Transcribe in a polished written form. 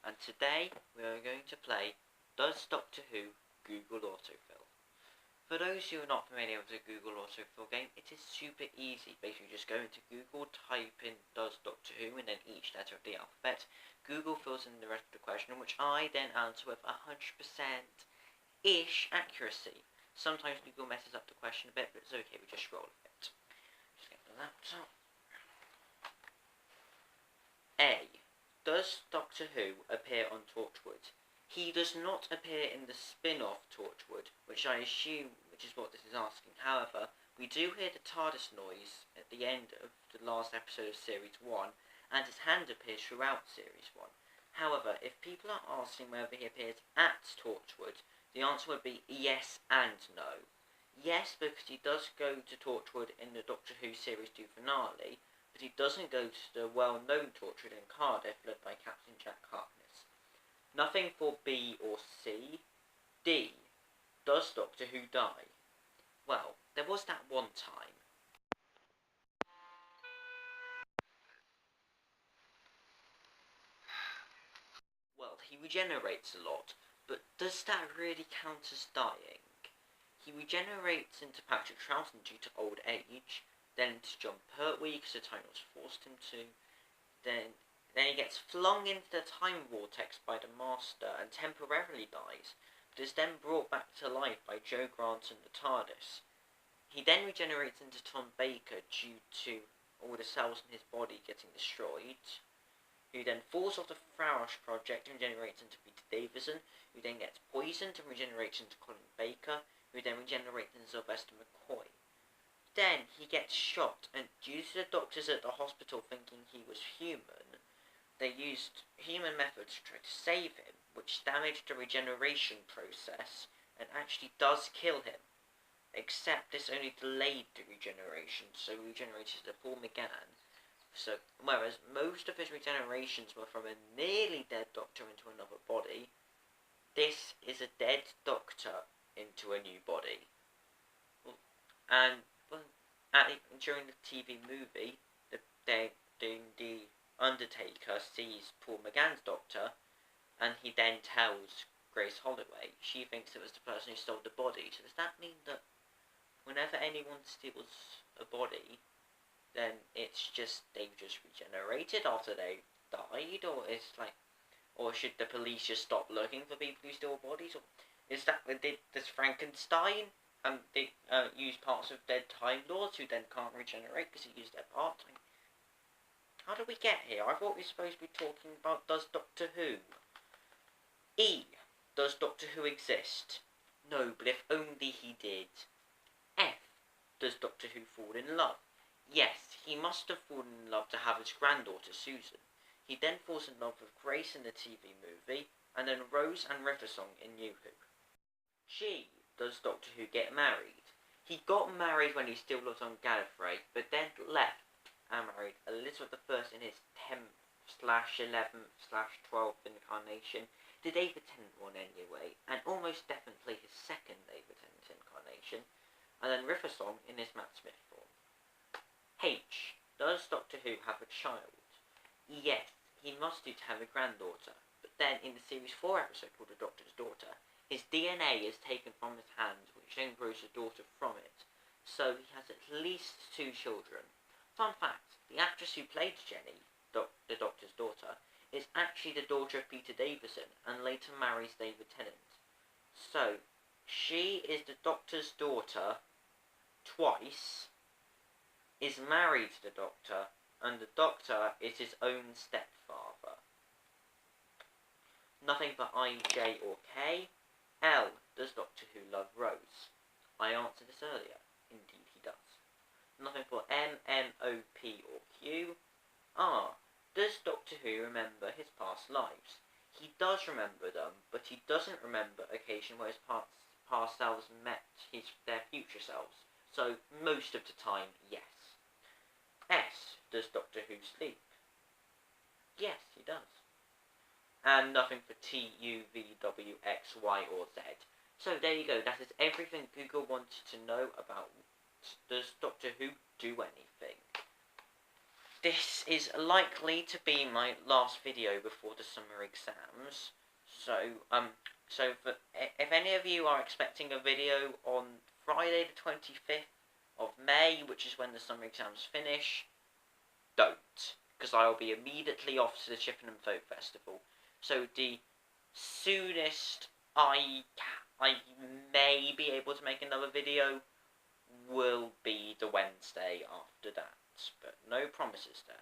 and today we are going to play Does Doctor Who Google Autofill? For those who are not familiar with the Google Autofill game, it is super easy. Basically just go into Google, type in Does Doctor Who and then each letter of the alphabet. Google fills in the rest of the question, which I then answer with 100%-ish accuracy. Sometimes Google messes up the question a bit, but it's okay, we just roll with it. Just get the laptop. A. Does Doctor Who appear on Torchwood? He does not appear in the spin-off Torchwood, which I assume, which is what this is asking. However, we do hear the TARDIS noise at the end of the last episode of Series 1, and his hand appears throughout Series 1. However, if people are asking whether he appears at Torchwood, the answer would be yes and no. Yes, because he does go to Torchwood in the Doctor Who Series 2 finale, but he doesn't go to the well-known Torchwood in Cardiff, led by Captain Jack Harkness. Nothing for B or C. D. Does Doctor Who die? Well, there was that one time. Well, he regenerates a lot, but does that really count as dying? He regenerates into Patrick Troughton due to old age, then into John Pertwee because the time was forced him to, then he gets flung into the time vortex by the Master and temporarily dies, but is then brought back to life by Jo Grant and the TARDIS. He then regenerates into Tom Baker due to all the cells in his body getting destroyed, who then falls off the Flowers Project and regenerates into Peter Davison, who then gets poisoned and regenerates into Colin Baker, who then regenerates into Sylvester McCoy. Then he gets shot, and due to the doctors at the hospital thinking he was human, they used human methods to try to save him, which damaged the regeneration process and actually does kill him. Except this only delayed the regeneration, so he regenerated to Paul McGann. So, whereas most of his regenerations were from a nearly dead Doctor into another body, this is a dead Doctor into a new body. And during the TV movie, the Undertaker sees Paul McGann's Doctor, and he then tells Grace Holloway she thinks it was the person who stole the body. So does that mean that whenever anyone steals a body, then it's just they've just regenerated after they died, or or should the police just stop looking for people who steal bodies? Or is that does Frankenstein use parts of dead Time Lords who then can't regenerate because he used their parts? How did we get here? I thought we were supposed to be talking about Does Doctor Who? E. Does Doctor Who exist? No, but if only he did. F. Does Doctor Who fall in love? Yes, he must have fallen in love to have his granddaughter Susan. He then falls in love with Grace in the TV movie, and then Rose and Riversong in New Who. G. Does Doctor Who get married? He got married when he still lived on Gallifrey, but then left and married Elizabeth I in his 10/11/12th incarnation, the David Tennant one anyway, and almost definitely his second David Tennant incarnation, and then Riversong in his Matt Smith form. H. Does Doctor Who have a child? Yes, he must do to have a granddaughter, but then in the Series 4 episode called The Doctor's Daughter, his DNA is taken from his hand, which then grows a daughter from it, so he has at least 2 children. Fun fact, the actress who played Jenny, the Doctor's daughter, is actually the daughter of Peter Davison, and later marries David Tennant. So, she is the Doctor's daughter twice, is married to the Doctor, and the Doctor is his own stepfather. Nothing but I, J or K. L. Does Doctor Who love Rose? I answered this earlier. Indeed he does. Nothing for M, N, O, P or Q. R. Does Doctor Who remember his past lives? He does remember them, but he doesn't remember occasion where his past selves met their future selves. So, most of the time, yes. S. Does Doctor Who sleep? Yes, he does. And nothing for T, U, V, W, X, Y, or Z. So there you go, that is everything Google wanted to know about does Doctor Who do anything. this is likely to be my last video before the summer exams. So, if any of you are expecting a video on Friday the 25th of May, which is when the summer exams finish, don't, because I will be immediately off to the Chippenham Folk Festival. So the soonest I may be able to make another video will be the Wednesday after that, but no promises there.